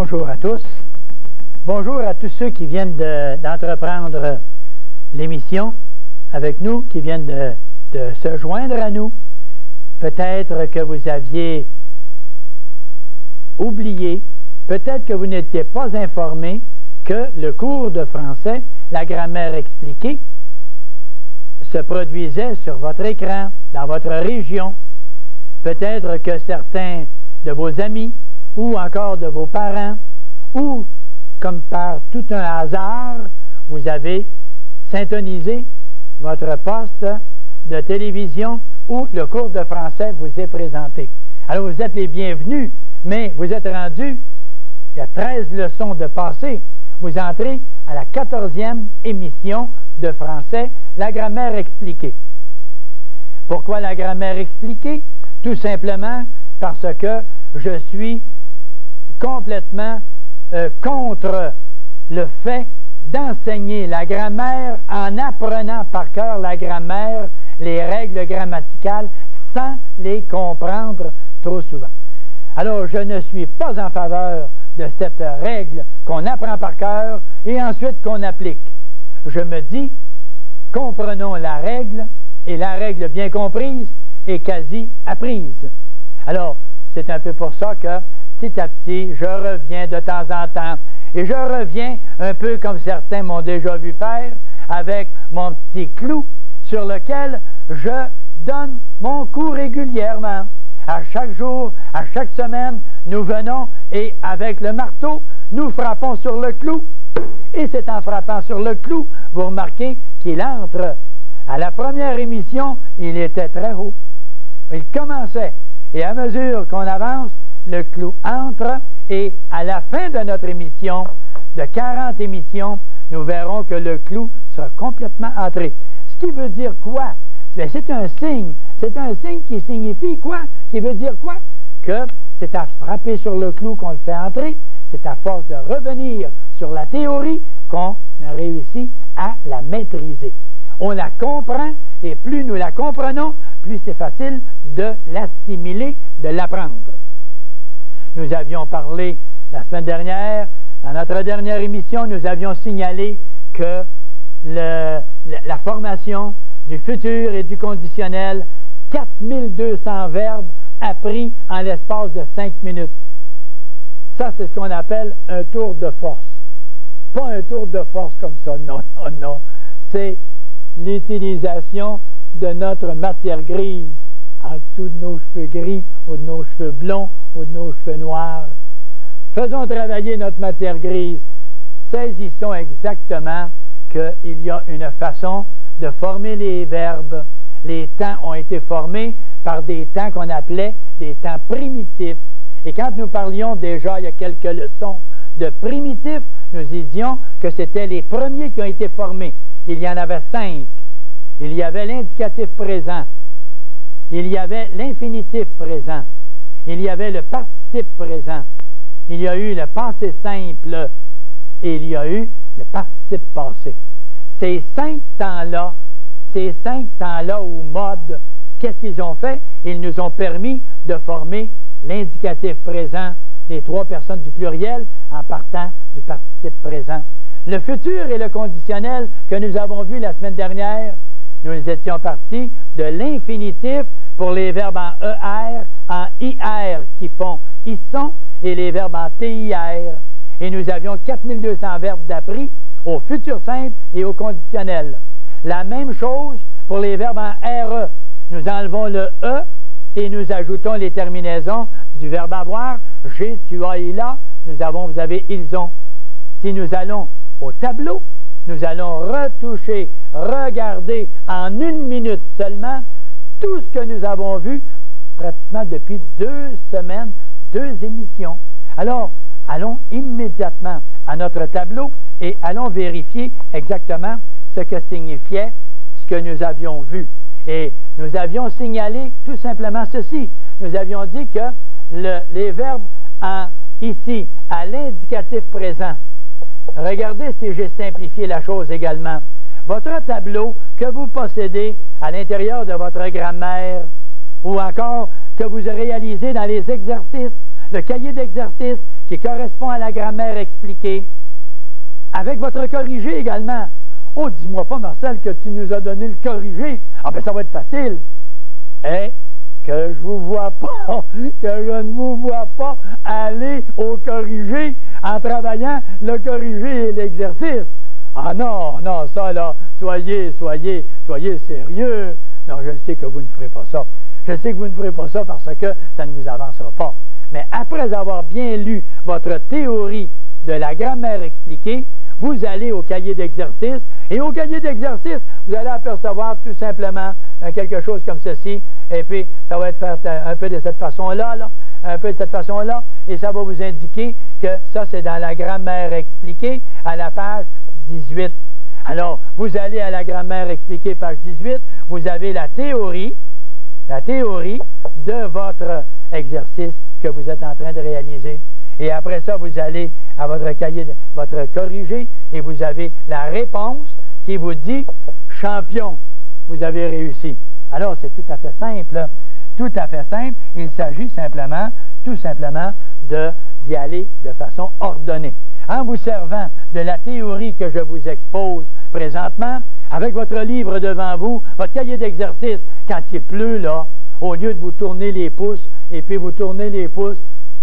Bonjour à tous. Bonjour à tous ceux qui viennent d'entreprendre l'émission avec nous, qui viennent de se joindre à nous. Peut-être que vous aviez oublié, peut-être que vous n'étiez pas informé que le cours de français, la grammaire expliquée, se produisait sur votre écran, dans votre région. Peut-être que certains de vos amis ou encore de vos parents, ou comme par tout un hasard, vous avez syntonisé votre poste de télévision où le cours de français vous est présenté. Alors vous êtes les bienvenus, mais vous êtes rendus, il y a 13 leçons de passé, vous entrez à la 14e émission de français, la grammaire expliquée. Pourquoi la grammaire expliquée? Tout simplement parce que je suis complètement contre le fait d'enseigner la grammaire en apprenant par cœur la grammaire, les règles grammaticales, sans les comprendre trop souvent. Alors, je ne suis pas en faveur de cette règle qu'on apprend par cœur et ensuite qu'on applique. Je me dis, comprenons la règle, et la règle bien comprise est quasi apprise. Alors, c'est un peu pour ça que, petit à petit, je reviens de temps en temps. Et je reviens un peu comme certains m'ont déjà vu faire, avec mon petit clou sur lequel je donne mon cours régulièrement. À chaque jour, à chaque semaine, nous venons et avec le marteau, nous frappons sur le clou. Et c'est en frappant sur le clou, vous remarquez qu'il entre. À la première émission, il était très haut. Il commençait. Et à mesure qu'on avance, le clou entre et à la fin de notre émission, de 40 émissions, nous verrons que le clou sera complètement entré. Ce qui veut dire quoi? Bien, c'est un signe. C'est un signe qui signifie quoi? Qui veut dire quoi? Que c'est à frapper sur le clou qu'on le fait entrer. C'est à force de revenir sur la théorie qu'on a réussi à la maîtriser. On la comprend et plus nous la comprenons, plus c'est facile de l'assimiler, de l'apprendre. Nous avions parlé la semaine dernière, dans notre dernière émission, nous avions signalé que la formation du futur et du conditionnel, 4200 verbes appris en l'espace de 5 minutes. Ça, c'est ce qu'on appelle un tour de force. Pas un tour de force comme ça, non, non, non. C'est l'utilisation de notre matière grise en dessous de nos cheveux gris ou de nos cheveux blonds ou de nos cheveux noirs. Faisons travailler notre matière grise. Saisissons exactement qu'il y a une façon de former les verbes. Les temps ont été formés par des temps qu'on appelait des temps primitifs. Et quand nous parlions déjà il y a quelques leçons de primitifs, nous disions que c'était les premiers qui ont été formés. Il y en avait 5. Il y avait l'indicatif présent. Il y avait l'infinitif présent. Il y avait le participe présent. Il y a eu le passé simple. Et il y a eu le participe passé. Ces 5 temps-là ou modes, qu'est-ce qu'ils ont fait? Ils nous ont permis de former l'indicatif présent, les 3 personnes du pluriel, en partant du participe présent. Le futur et le conditionnel que nous avons vu la semaine dernière, nous étions partis de l'infinitif pour les verbes en ER, en IR qui font ils sont, et les verbes en TIR. Et nous avions 4200 verbes d'appris au futur simple et au conditionnel. La même chose pour les verbes en RE. Nous enlevons le E et nous ajoutons les terminaisons du verbe avoir. J'ai, tu as, il a. Nous avons, vous avez, ils ont. Si nous allons au tableau, nous allons retoucher, regarder en 1 minute seulement tout ce que nous avons vu pratiquement depuis 2 semaines, 2 émissions. Alors, allons immédiatement à notre tableau et allons vérifier exactement ce que signifiait ce que nous avions vu. Et nous avions signalé tout simplement ceci. Nous avions dit que les verbes ici, à l'indicatif présent, regardez si j'ai simplifié la chose également. Votre tableau que vous possédez à l'intérieur de votre grammaire ou encore que vous réalisez dans les exercices le cahier d'exercice qui correspond à la grammaire expliquée, avec votre corrigé également. Oh, dis-moi pas, Marcel, que tu nous as donné le corrigé. Ah ben ça va être facile. Et que je vous vois pas, que je ne vous vois pas aller au corrigé en travaillant le corrigé et l'exercice. Ah non, non, ça là, soyez sérieux. Non, je sais que vous ne ferez pas ça. Je sais que vous ne ferez pas ça parce que ça ne vous avancera pas. Mais après avoir bien lu votre théorie de la grammaire expliquée, vous allez au cahier d'exercice, et au cahier d'exercice, vous allez apercevoir tout simplement quelque chose comme ceci, et puis ça va être fait un peu de cette façon-là, un peu de cette façon-là, et ça va vous indiquer que ça, c'est dans la grammaire expliquée, à la page 18. Alors, vous allez à la grammaire expliquée, page 18, vous avez la théorie de votre exercice que vous êtes en train de réaliser. Et après ça, vous allez à votre cahier, votre corrigé, et vous avez la réponse qui vous dit « Champion, vous avez réussi ». Alors, c'est tout à fait simple. Tout à fait simple. Il s'agit simplement, tout simplement, d'y aller de façon ordonnée. En vous servant de la théorie que je vous expose présentement, avec votre livre devant vous, votre cahier d'exercice, quand il pleut, là, au lieu de vous tourner les pouces, et puis vous tournez les pouces,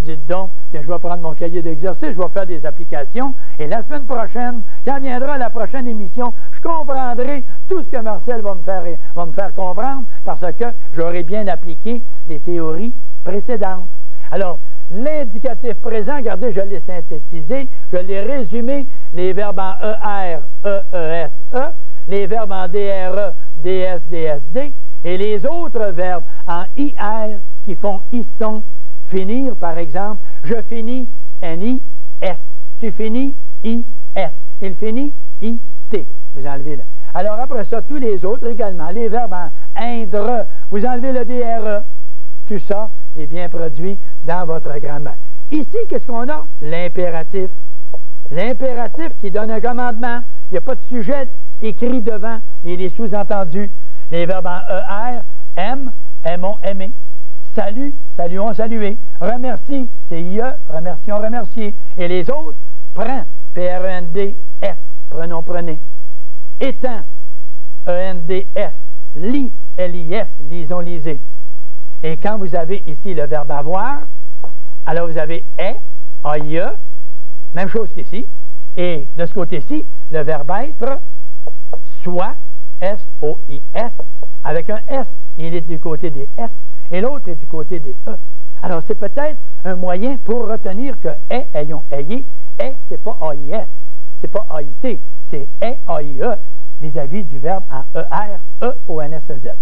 dites donc, je vais prendre mon cahier d'exercice, je vais faire des applications, et la semaine prochaine, quand viendra la prochaine émission, je comprendrai tout ce que Marcel va me faire comprendre, parce que j'aurai bien appliqué les théories précédentes. Alors, l'indicatif présent, regardez, je l'ai synthétisé, je l'ai résumé, les verbes en ER, EESE, les verbes en DRE, DS, DSD, et les autres verbes en IR qui font ISON, finir, par exemple, je finis N-I-S, tu finis I-S, il finit I-T, vous enlevez là. Alors après ça, tous les autres également, les verbes en indre, vous enlevez le DRE, tout ça est bien produit dans votre grammaire. Ici, qu'est-ce qu'on a? L'impératif. L'impératif qui donne un commandement. Il n'y a pas de sujet écrit devant, il est sous-entendu. Les verbes en ER, aime, aimons, aimer. Salut, saluons, saluer. Remercie, CIE, remercions, remercier. Et les autres, prends, P-R-E-N-D-S, prenons, prenez. Étends, E-N-D-S, lis, L-I-S, lisons, lisez. Et quand vous avez ici le verbe avoir, alors vous avez est, A-I-E, même chose qu'ici. Et de ce côté-ci, le verbe être, soit, S-O-I-S, avec un S, il est du côté des S, et l'autre est du côté des E. Alors, c'est peut-être un moyen pour retenir que est, ayons, ayez, est, c'est pas A-I-S, c'est pas A-I-T, c'est est, A-I-E, vis-à-vis du verbe en E-R, E-O-N-S-E-Z.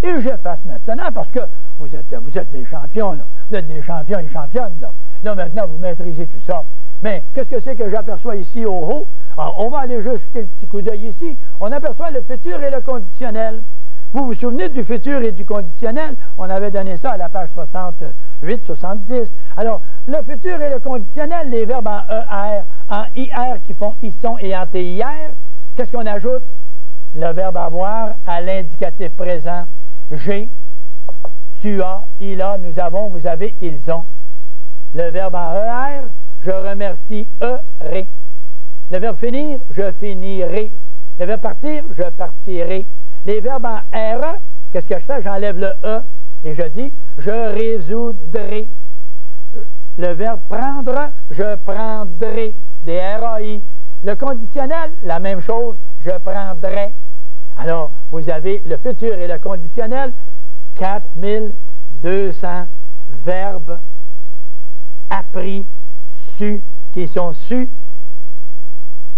Et j'efface maintenant, parce que vous êtes des champions, là. Vous êtes des champions et championnes, là. Là, maintenant, vous maîtrisez tout ça. Mais qu'est-ce que c'est que j'aperçois ici au haut? Alors, on va aller juste jeter le petit coup d'œil ici. On aperçoit le futur et le conditionnel. Vous vous souvenez du futur et du conditionnel? On avait donné ça à la page 68-70. Alors, le futur et le conditionnel, les verbes en ER, en IR qui font ils sont et en TIR, qu'est-ce qu'on ajoute? Le verbe avoir à l'indicatif présent. J'ai, tu as, il a, nous avons, vous avez, ils ont. Le verbe en ER, je remercie, ré. Le verbe finir, je finirai. Le verbe partir, je partirai. Les verbes en RE, qu'est-ce que je fais? J'enlève le E et je dis, je résoudrai. Le verbe prendre, je prendrai. Des RAI. Le conditionnel, la même chose, je prendrai. Alors, vous avez le futur et le conditionnel, 4200 verbes appris, sus, qui sont sus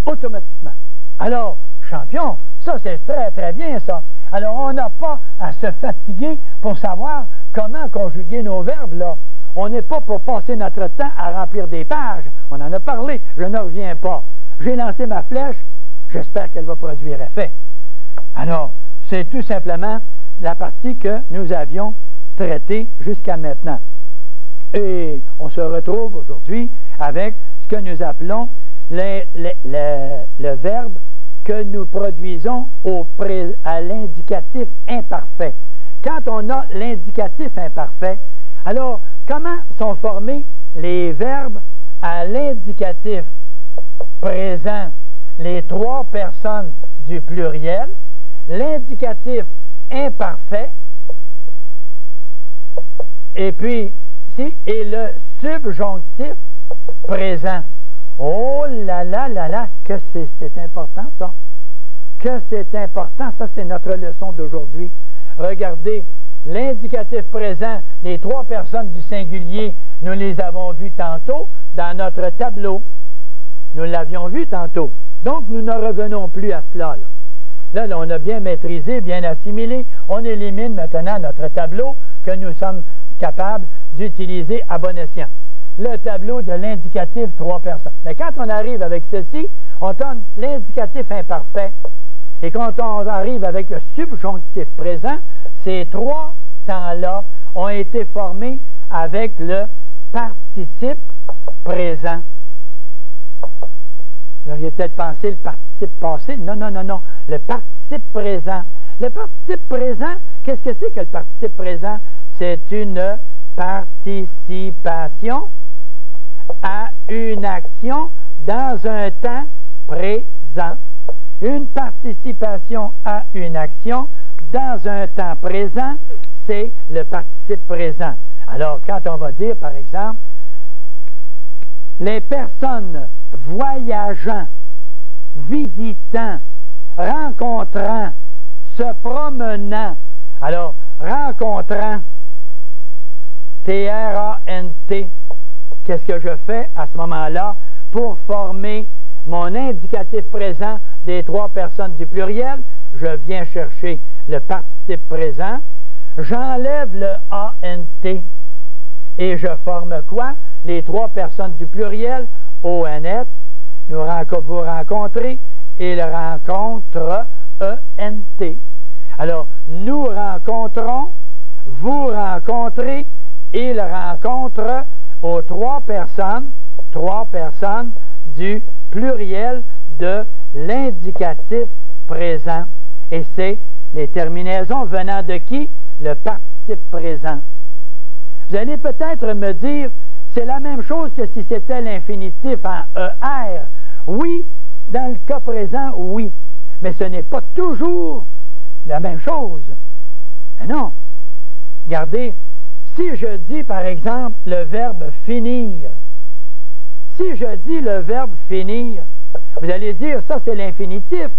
automatiquement. Alors, champion, ça c'est très très bien ça. Alors, on n'a pas à se fatiguer pour savoir comment conjuguer nos verbes là. On n'est pas pour passer notre temps à remplir des pages. On en a parlé, je ne reviens pas. J'ai lancé ma flèche, j'espère qu'elle va produire effet. Alors, c'est tout simplement la partie que nous avions traitée jusqu'à maintenant. Et on se retrouve aujourd'hui avec ce que nous appelons le verbe que nous produisons à l'indicatif imparfait. Quand on a l'indicatif imparfait, alors comment sont formés les verbes à l'indicatif présent, les trois personnes du pluriel, l'indicatif imparfait, et puis ici, et le subjonctif présent. Oh là là là là, que c'est important ça. Que c'est important, ça c'est notre leçon d'aujourd'hui. Regardez, l'indicatif présent, les trois personnes du singulier, nous les avons vus tantôt dans notre tableau. Nous l'avions vu tantôt. Donc, nous ne revenons plus à cela. Là, on a bien maîtrisé, bien assimilé. On élimine maintenant notre tableau que nous sommes capables d'utiliser à bon escient. Le tableau de l'indicatif trois personnes. Mais quand on arrive avec ceci, on donne l'indicatif imparfait. Et quand on arrive avec le subjonctif présent, ces trois temps-là ont été formés avec le participe présent. Vous auriez peut-être pensé le participe passé. Non, non, non, non. Le participe présent. Le participe présent, qu'est-ce que c'est que le participe présent? C'est une participation à une action dans un temps présent. Une participation à une action dans un temps présent, c'est le participe présent. Alors, quand on va dire, par exemple, les personnes voyageant, visitant, rencontrant, se promenant. Alors, rencontrant, T-R-A-N-T, qu'est-ce que je fais à ce moment-là pour former mon indicatif présent des trois personnes du pluriel? Je viens chercher le participe présent, j'enlève le A-N-T et je forme quoi? Les trois personnes du pluriel, O-N-S, vous rencontrez, il rencontre E-N-T. Alors, nous rencontrons, vous rencontrez, il rencontre aux trois personnes du pluriel de l'indicatif présent. Et c'est les terminaisons venant de qui? Le participe présent. Vous allez peut-être me dire, c'est la même chose que si c'était l'infinitif en ER. Oui, dans le cas présent, oui. Mais ce n'est pas toujours la même chose. Mais non. Regardez, si je dis par exemple le verbe finir, si je dis le verbe finir, vous allez dire, ça c'est l'infinitif.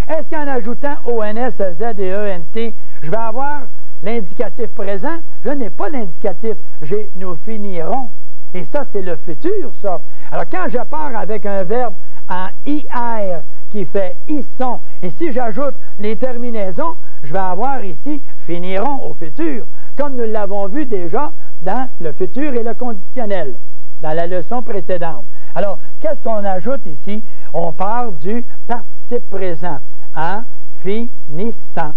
Est-ce qu'en ajoutant ONS, Z et ENT, je vais avoir l'indicatif présent? Je n'ai pas l'indicatif, j'ai nous finirons. Et ça, c'est le futur, ça. Alors, quand je pars avec un verbe en IR qui fait ils sont, et si j'ajoute les terminaisons, je vais avoir ici finiront au futur, comme nous l'avons vu déjà dans le futur et le conditionnel, dans la leçon précédente. Alors, qu'est-ce qu'on ajoute ici? On part du participe présent, en finissant.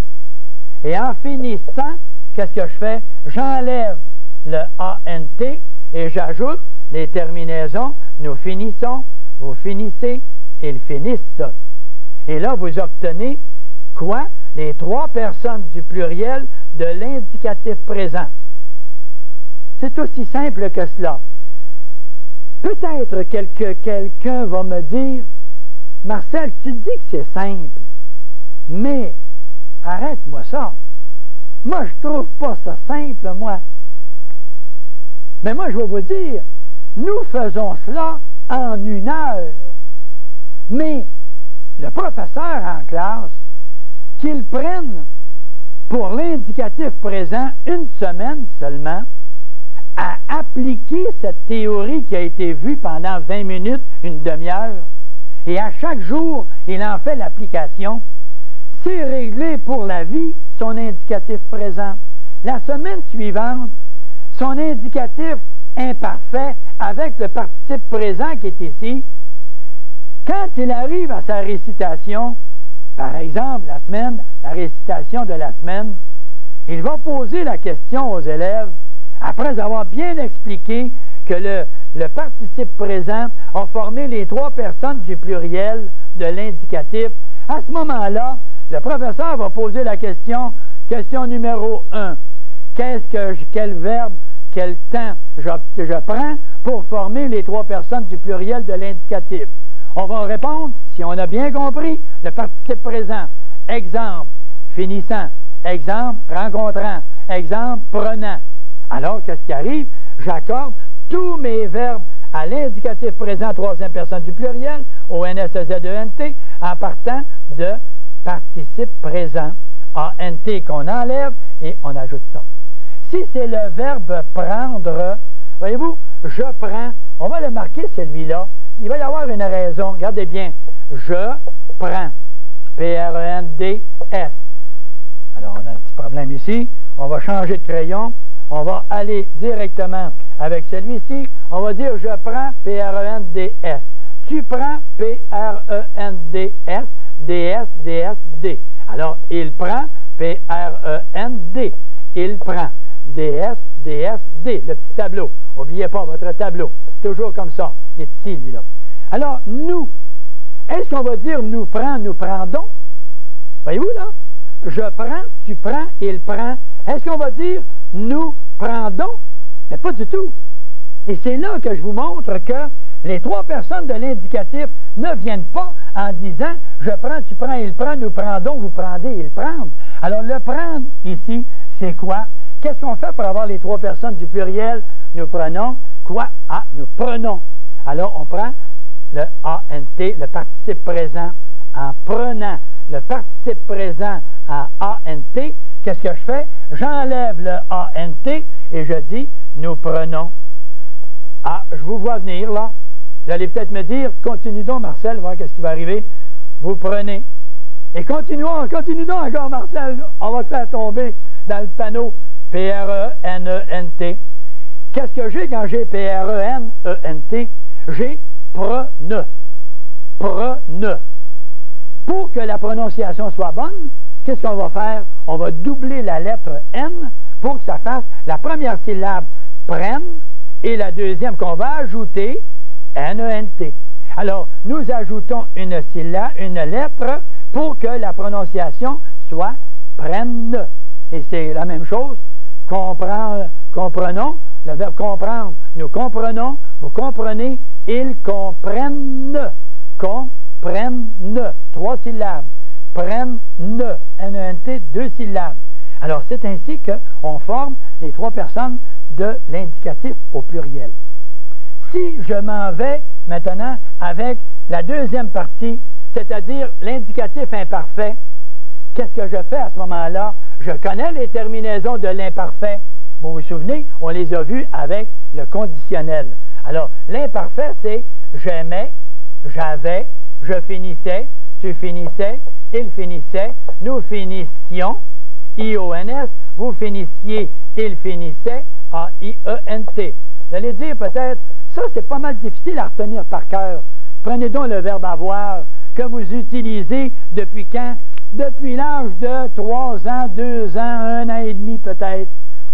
Et en finissant, qu'est-ce que je fais? J'enlève le ANT et j'ajoute les terminaisons. Nous finissons, vous finissez, ils finissent. Et là, vous obtenez quoi? Les trois personnes du pluriel de l'indicatif présent. C'est aussi simple que cela. Peut-être quelqu'un va me dire, Marcel, tu dis que c'est simple, mais arrête-moi ça. Moi, je trouve pas ça simple, moi. Mais moi, je vais vous dire, nous faisons cela en 1 heure. Mais le professeur en classe, qu'il prenne pour l'indicatif présent 1 semaine seulement, à appliquer cette théorie qui a été vue pendant 20 minutes, 1 demi-heure, et à chaque jour, il en fait l'application, c'est réglé pour la vie son indicatif présent. La semaine suivante, son indicatif imparfait avec le participe présent qui est ici, quand il arrive à sa récitation, par exemple, la récitation de la semaine, il va poser la question aux élèves, après avoir bien expliqué que le participe présent a formé les trois personnes du pluriel de l'indicatif. À ce moment-là, le professeur va poser la question numéro 1. Quel verbe quel temps je prends pour former les trois personnes du pluriel de l'indicatif. On va répondre, si on a bien compris, le participe présent. Exemple, finissant. Exemple, rencontrant. Exemple, prenant. Alors, qu'est-ce qui arrive? J'accorde tous mes verbes à l'indicatif présent, troisième personne du pluriel, au NSEZENT, en partant de participe présent, ANT qu'on enlève et on ajoute ça. Si c'est le verbe prendre, voyez-vous, je prends, on va le marquer celui-là. Il va y avoir une raison. Regardez bien. Je prends. P-R-E-N-D-S. Alors, on a un petit problème ici. On va changer de crayon. On va aller directement avec celui-ci. On va dire je prends P-R-E-N-D-S. Tu prends P-R-E-N-D-S. D-S, D-S, D. Alors, il prend P-R-E-N-D. Il prend. D-S, D-S, D. Le petit tableau. N'oubliez pas votre tableau. Toujours comme ça. Il est ici, lui-là. Alors, nous. Est-ce qu'on va dire nous prend, nous prendons? Voyez-vous, là? Je prends, tu prends, il prend. Est-ce qu'on va dire nous prendons? Mais pas du tout. Et c'est là que je vous montre que les trois personnes de l'indicatif ne viennent pas en disant je prends, tu prends, il prend, nous prendons, vous prendez, il prend. Alors, le prendre ici, c'est quoi? Qu'est-ce qu'on fait pour avoir les trois personnes du pluriel? Nous prenons quoi? Ah, nous prenons. Alors, on prend le ANT, le participe présent, en prenant le participe présent en ANT. Qu'est-ce que je fais? J'enlève le ANT et je dis nous prenons. Ah, je vous vois venir là. Vous allez peut-être me dire, continue donc Marcel, voir qu'est-ce qui va arriver. Vous prenez. Et continue donc encore Marcel. On va te faire tomber dans le panneau P-R-E-N-E-N-T. Qu'est-ce que j'ai quand j'ai P-R-E-N-E-N-T? J'ai prene. Prene. Pour que la prononciation soit bonne, qu'est-ce qu'on va faire? On va doubler la lettre N pour que ça fasse la première syllabe prenne et la deuxième qu'on va ajouter N-E-N-T. Alors, nous ajoutons une syllabe, une lettre pour que la prononciation soit prenne. Et c'est la même chose. Comprenons, le verbe comprendre. Nous comprenons, vous comprenez, ils comprennent. Comprennent. Trois syllabes. Prennent. N-E-N-T, deux syllabes. Alors, c'est ainsi qu'on forme les trois personnes de l'indicatif au pluriel. Si je m'en vais maintenant avec la deuxième partie, c'est-à-dire l'indicatif imparfait, qu'est-ce que je fais à ce moment-là? Je connais les terminaisons de l'imparfait. Vous vous souvenez, on les a vues avec le conditionnel. Alors, l'imparfait, c'est j'aimais, j'avais, je finissais, tu finissais, il finissait, nous finissions, I-O-N-S, vous finissiez, il finissait, A-I-E-N-T. Vous allez dire peut-être, ça c'est pas mal difficile à retenir par cœur. Prenez donc le verbe avoir que vous utilisez depuis quand? Depuis l'âge de 3 ans, 2 ans, 1 an et demi peut-être.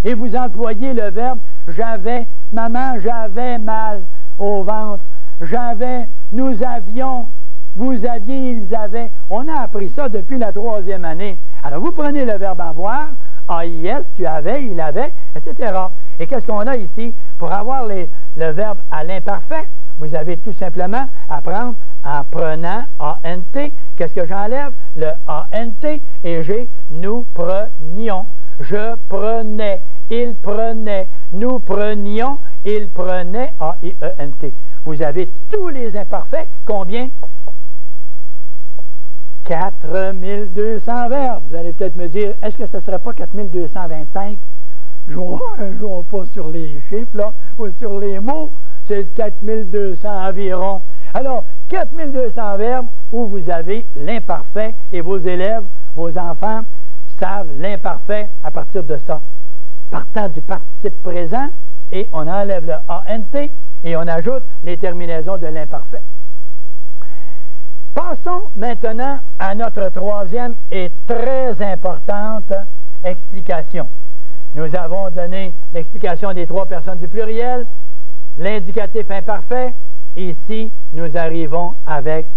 Et vous employez le verbe j'avais, maman, j'avais mal au ventre. J'avais, nous avions, vous aviez, ils avaient. On a appris ça depuis la 3e année. Alors vous prenez le verbe avoir, AIS, tu avais, il avait, etc. Et qu'est-ce qu'on a ici? Pour avoir le verbe à l'imparfait, vous avez tout simplement à prendre en prenant ANT. Qu'est-ce que j'enlève? Le ANT et j'ai nous prenions. Je prenais, il prenait, nous prenions, il prenait, A-I-E-N-T. Vous avez tous les imparfaits. Combien? 4200 verbes. Vous allez peut-être me dire, est-ce que ce ne serait pas 4225? Jouons pas sur les chiffres, là, ou sur les mots. C'est 4200 environ. Alors, 4200 verbes où vous avez l'imparfait et vos élèves, vos enfants, savent l'imparfait à partir de ça. Partant du participe présent, et on enlève le ANT et on ajoute les terminaisons de l'imparfait. Passons maintenant à notre troisième et très importante explication. Nous avons donné l'explication des trois personnes du pluriel, l'indicatif imparfait. Ici, nous arrivons avec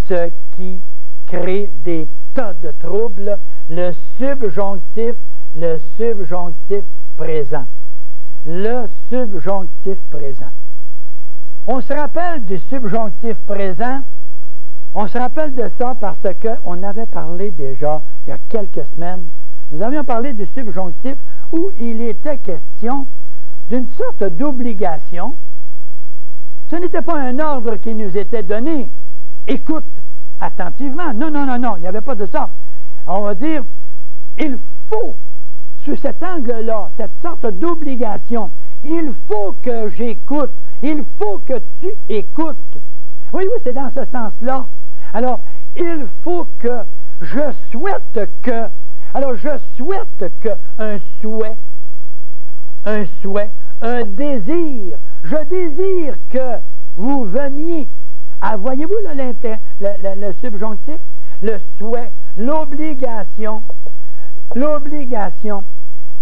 ce qui crée des tas de troubles, le subjonctif présent. le subjonctif présent. On se rappelle du subjonctif présent. On se rappelle de ça parce qu'on avait parlé déjà il y a quelques semaines. Nous avions parlé du subjonctif où il était question d'une sorte d'obligation. Ce n'était pas un ordre qui nous était donné. Écoute attentivement. Non, non, non, non, il n'y avait pas de ça. On va dire, il faut, sous cet angle-là, cette sorte d'obligation, il faut que j'écoute. Il faut que tu écoutes. Oui, oui, c'est dans ce sens-là. Alors, il faut que, je souhaite que, alors je souhaite que, un souhait, un désir, je désire que vous veniez. Ah, voyez-vous le subjonctif? Le souhait, l'obligation,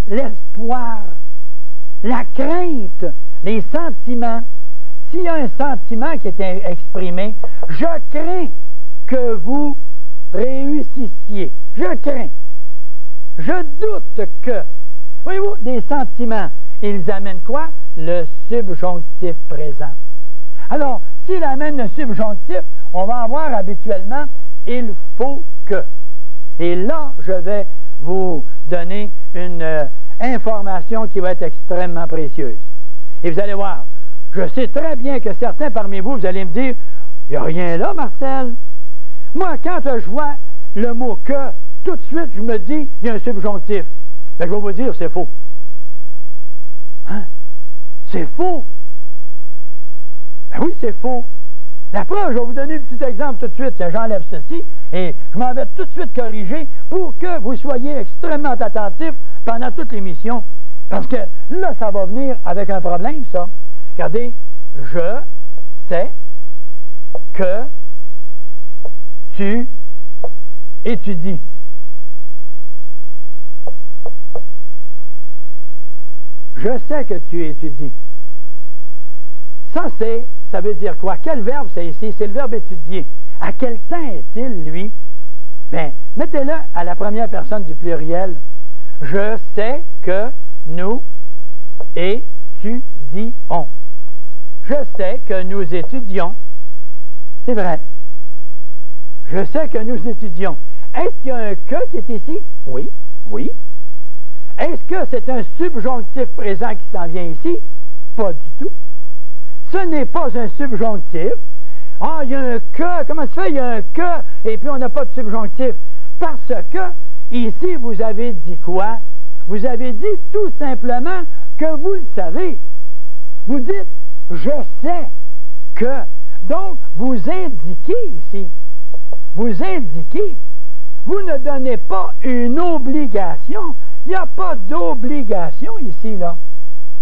l'espoir, la crainte, les sentiments. S'il y a un sentiment qui est exprimé, je crains que vous réussissiez. Je crains. Je doute que. Voyez-vous, des sentiments, ils amènent quoi? Le subjonctif présent. Alors, s'il amène le subjonctif, on va avoir habituellement « il faut que ». Et là, je vais vous donner une information qui va être extrêmement précieuse. Et vous allez voir, je sais très bien que certains parmi vous, vous allez me dire « il n'y a rien là, Marcel ». Moi, quand je vois le mot « que », tout de suite, je me dis « il y a un subjonctif ». Bien, je vais vous dire, c'est faux. Hein? C'est faux. Ben oui, c'est faux. La preuve, je vais vous donner un petit exemple tout de suite. J'enlève ceci et je m'en vais tout de suite corriger pour que vous soyez extrêmement attentifs pendant toute l'émission. Parce que là, ça va venir avec un problème, ça. Regardez, je sais que tu étudies. Je sais que tu étudies. Ça veut dire quoi? Quel verbe c'est ici? C'est le verbe étudier. À quel temps est-il, lui? Bien, mettez-le à la première personne du pluriel. Je sais que nous étudions. Je sais que nous étudions. C'est vrai. Je sais que nous étudions. Est-ce qu'il y a un que qui est ici? Oui, oui. Est-ce que c'est un subjonctif présent qui s'en vient ici? Pas du tout. Ce n'est pas un subjonctif. Ah, il y a un que. Comment ça se fait? Il y a un que, et puis on n'a pas de subjonctif. Parce que, ici, vous avez dit quoi? Vous avez dit tout simplement que vous le savez. Vous dites, je sais que. Donc, vous indiquez ici. Vous indiquez. Vous ne donnez pas une obligation. Il n'y a pas d'obligation ici, là.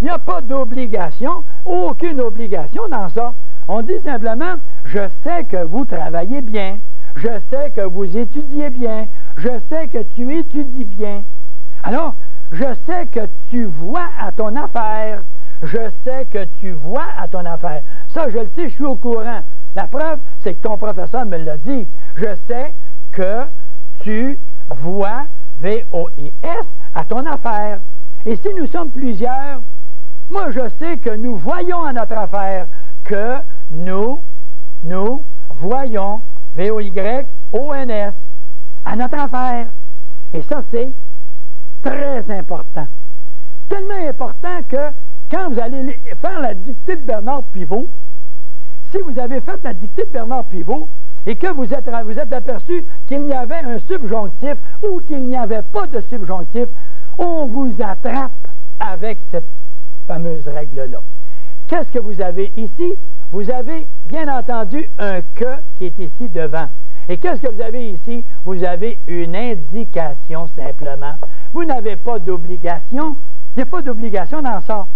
Il n'y a pas d'obligation, aucune obligation dans ça. On dit simplement, je sais que vous travaillez bien, je sais que vous étudiez bien, je sais que tu étudies bien. Alors, je sais que tu vois à ton affaire, je sais que tu vois à ton affaire. Ça, je le sais, je suis au courant. La preuve, c'est que ton professeur me l'a dit. Je sais que tu vois, V-O-I-S, à ton affaire. Et si nous sommes plusieurs, moi, je sais que nous voyons à notre affaire, que nous voyons, V-O-Y-O-N-S, à notre affaire. Et ça, c'est très important. Tellement important que quand vous allez faire la dictée de Bernard Pivot, si vous avez fait la dictée de Bernard Pivot et que vous êtes aperçu qu'il y avait un subjonctif ou qu'il n'y avait pas de subjonctif, on vous attrape avec cette fameuse règle-là. Qu'est-ce que vous avez ici? Vous avez, bien entendu, un « que » qui est ici devant. Et qu'est-ce que vous avez ici? Vous avez une indication, simplement. Vous n'avez pas d'obligation. Il n'y a pas d'obligation dans ça.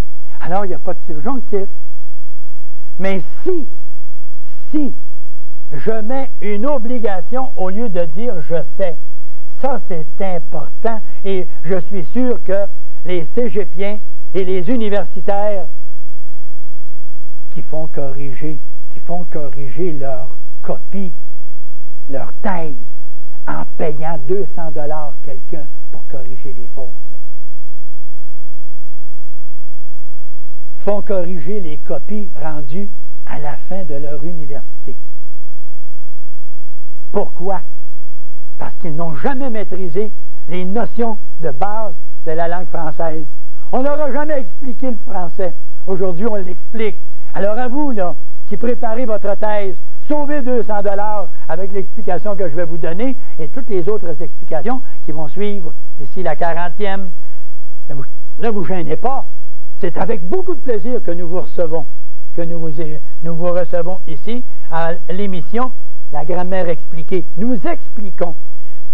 Alors, il n'y a pas de subjonctif. Mais si je mets une obligation au lieu de dire « je sais », ça, c'est important. Et je suis sûr que les cégepiens et les universitaires qui font corriger leur copie, leur thèse, en payant 200 $ quelqu'un pour corriger les fautes. font corriger les copies rendues à la fin de leur université. Pourquoi? Parce qu'ils n'ont jamais maîtrisé les notions de base de la langue française. On leur a jamais expliqué le français. Aujourd'hui, on l'explique. Alors à vous, là, qui préparez votre thèse, sauvez 200 $ avec l'explication que je vais vous donner et toutes les autres explications qui vont suivre d'ici la 40e. Ne vous gênez pas. C'est avec beaucoup de plaisir que nous vous recevons, que nous vous recevons ici à l'émission La grammaire expliquée. Nous expliquons.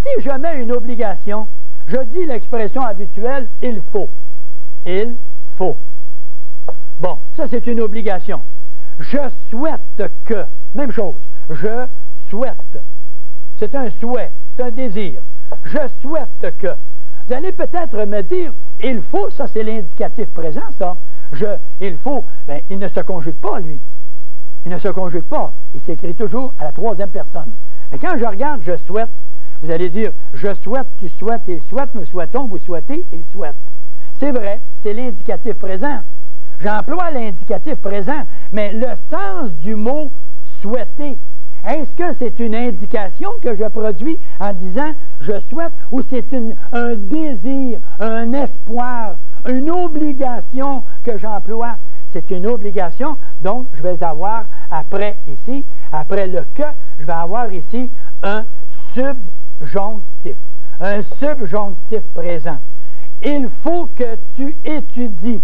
Si je mets une obligation, je dis l'expression habituelle « il faut ». Il faut. Bon, ça c'est une obligation. Je souhaite que. Même chose. Je souhaite. C'est un souhait, c'est un désir. Je souhaite que. Vous allez peut-être me dire, il faut, ça c'est l'indicatif présent, ça. Il faut, bien, il ne se conjugue pas, lui. Il ne se conjugue pas. Il s'écrit toujours à la troisième personne. Mais quand je regarde, je souhaite, vous allez dire, je souhaite, tu souhaites, il souhaite, nous souhaitons, vous souhaitez, il souhaite. C'est vrai, c'est l'indicatif présent. J'emploie l'indicatif présent, mais le sens du mot souhaiter, est-ce que c'est une indication que je produis en disant je souhaite ou c'est un désir, un espoir, une obligation que j'emploie? C'est une obligation, donc je vais avoir après ici, après le que, je vais avoir ici un subjonctif. Un subjonctif présent. Il faut que tu étudies.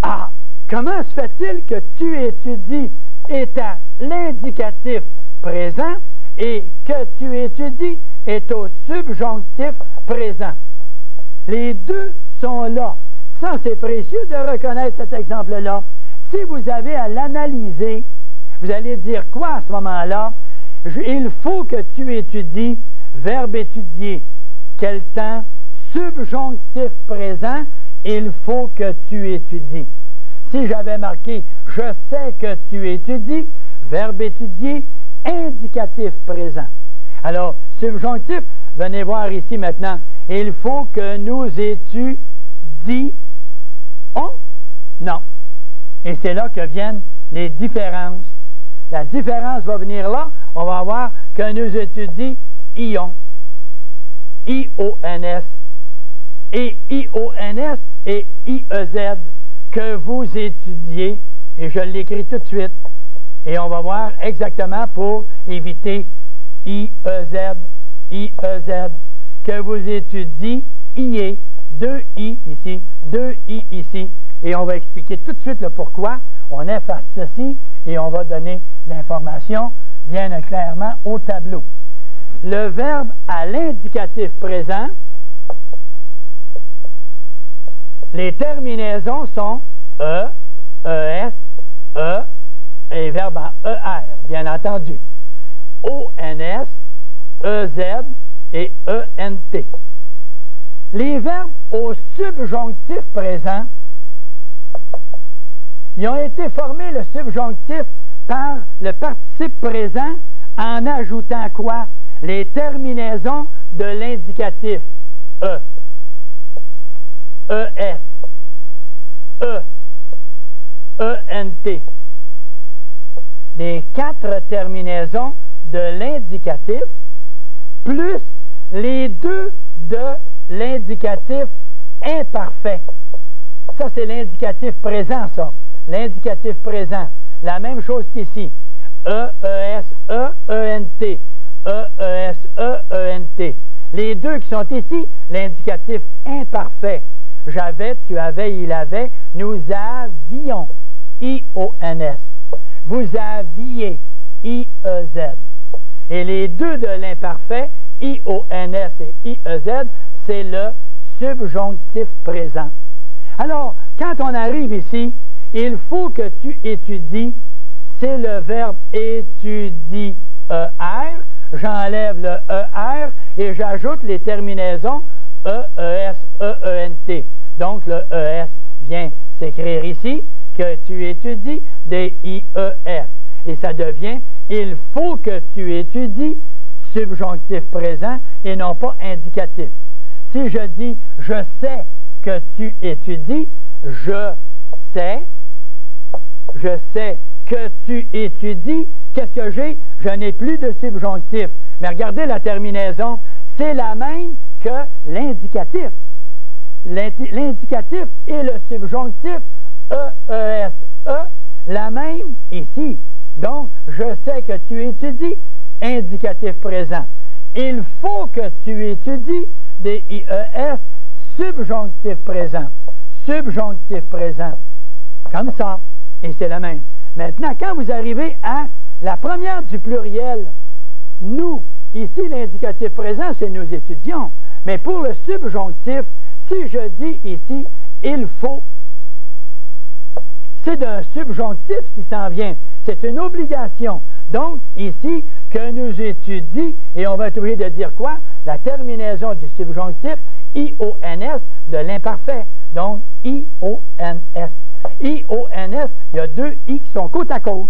Ah, comment se fait-il que tu étudies est à l'indicatif présent et que tu étudies est au subjonctif présent? Les deux sont là. Ça, c'est précieux de reconnaître cet exemple-là. Si vous avez à l'analyser, vous allez dire quoi à ce moment-là? Il faut que tu étudies, verbe étudier. Quel temps? Subjonctif présent, il faut que tu étudies. Si j'avais marqué « je sais que tu étudies », verbe étudier, indicatif présent. Alors, subjonctif, venez voir ici maintenant. Il faut que nous étudions. Non. Et c'est là que viennent les différences. La différence va venir là. On va voir que nous étudions ion. I-O-N-S. Et I-O-N-S et I-E-Z. Que vous étudiez. Et je l'écris tout de suite. Et on va voir exactement pour éviter I-E-Z. I-E-Z. Que vous étudiez. I-E. 2 I ici. 2 I ici. Et on va expliquer tout de suite le pourquoi. On efface ceci et on va donner l'information bien clairement au tableau. Le verbe à l'indicatif présent, les terminaisons sont E, ES, E et verbe en ER, bien entendu. ONS, EZ et ENT. Les verbes au subjonctif présent, ils ont été formés, le subjonctif, par le participe présent en ajoutant quoi? Les terminaisons de l'indicatif. E, ES, E, ENT. Les 4 terminaisons de l'indicatif, plus les 2 de l'indicatif imparfait. Ça, c'est l'indicatif présent, ça. L'indicatif présent. La même chose qu'ici. E-E-S-E, E-N-T. E-E-S-E, E-N-T. Les 2 qui sont ici, l'indicatif imparfait. J'avais, tu avais, il avait. Nous avions. I-O-N-S. Vous aviez. I-E-Z. Et les 2 de l'imparfait, I-O-N-S et I-E-Z, c'est le subjonctif présent. Alors, quand on arrive ici, il faut que tu étudies, c'est le verbe étudier, ER, j'enlève le ER et j'ajoute les terminaisons E-E-S, E-E-N-T. Donc, le ES vient s'écrire ici, que tu étudies, D-I-E-S. Et ça devient, il faut que tu étudies, subjonctif présent et non pas indicatif. Si je dis, je sais que tu étudies, je sais que tu étudies. Qu'est-ce que j'ai? Je n'ai plus de subjonctif. Mais regardez la terminaison, c'est la même que l'indicatif. L'indicatif et le subjonctif E-E-S-E, la même ici. Donc, je sais que tu étudies, indicatif présent. Il faut que tu étudies des IES, subjonctif présent. Subjonctif présent. Comme ça. Et c'est la même. Maintenant, quand vous arrivez à la première du pluriel, nous, ici, l'indicatif présent, c'est nous étudions. Mais pour le subjonctif, si je dis ici, il faut, c'est d'un subjonctif qui s'en vient. C'est une obligation. Donc, ici, que nous étudie, et on va être obligé de dire quoi? La terminaison du subjonctif, I-O-N-S, de l'imparfait. Donc, I-O-N-S. I-O-N-S, il y a deux I qui sont côte à côte.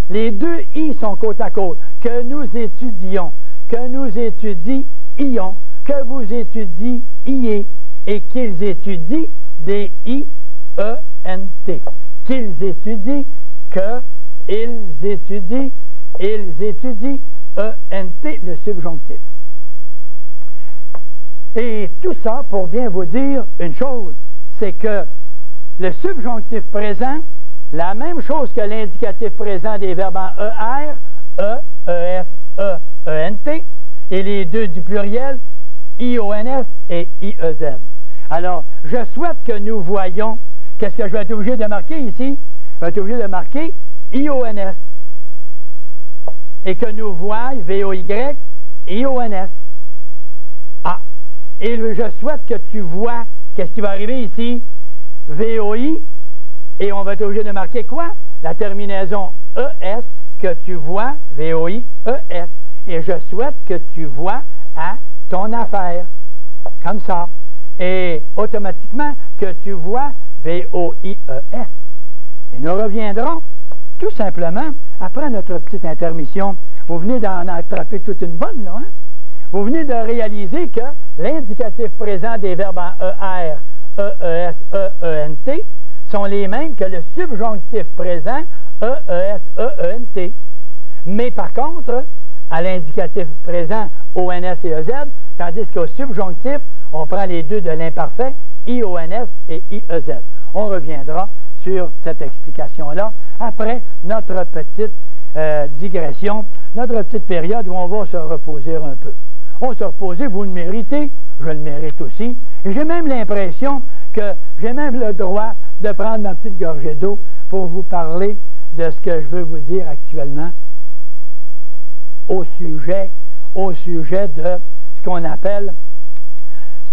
Les deux I sont côte à côte. Que nous étudions, que nous étudions, que vous étudiez, et qu'ils étudient des I-E-N-T. Qu'ils étudient, que ils étudient, E-N-T, le subjonctif. Et tout ça pour bien vous dire une chose, c'est que le subjonctif présent, la même chose que l'indicatif présent des verbes en ER, E-E-S, E-E-N-T, et les deux du pluriel, I-O-N-S et I-E-Z. Alors, je souhaite que nous voyions, qu'est-ce que je vais être obligé de marquer ici? Je vais être obligé de marquer I-O-N-S. Et que nous voyions V-O-Y, I-O-N-S. Ah! Et je souhaite que tu vois, qu'est-ce qui va arriver ici? V-O-I, et on va être obligé de marquer quoi? La terminaison E-S, que tu vois, V-O-I-E-S. Et je souhaite que tu vois à ton affaire, comme ça. Et automatiquement, que tu vois V-O-I-E-S. Et nous reviendrons tout simplement après notre petite intermission. Vous venez d'en attraper toute une bonne, là, hein? Vous venez de réaliser que l'indicatif présent des verbes en ER, E-E-S, E-E-N-T sont les mêmes que le subjonctif présent E-E-S, E-E-N-T. Mais par contre, à l'indicatif présent O-N-S et E-Z, tandis qu'au subjonctif, on prend les deux de l'imparfait, I-O-N-S et I-E-Z. On reviendra sur cette explication-là après notre petite digression, notre petite période où on va se reposer un peu. On se reposer, vous le méritez, je le mérite aussi, et j'ai même l'impression que j'ai même le droit de prendre ma petite gorgée d'eau pour vous parler de ce que je veux vous dire actuellement au sujet de ce qu'on appelle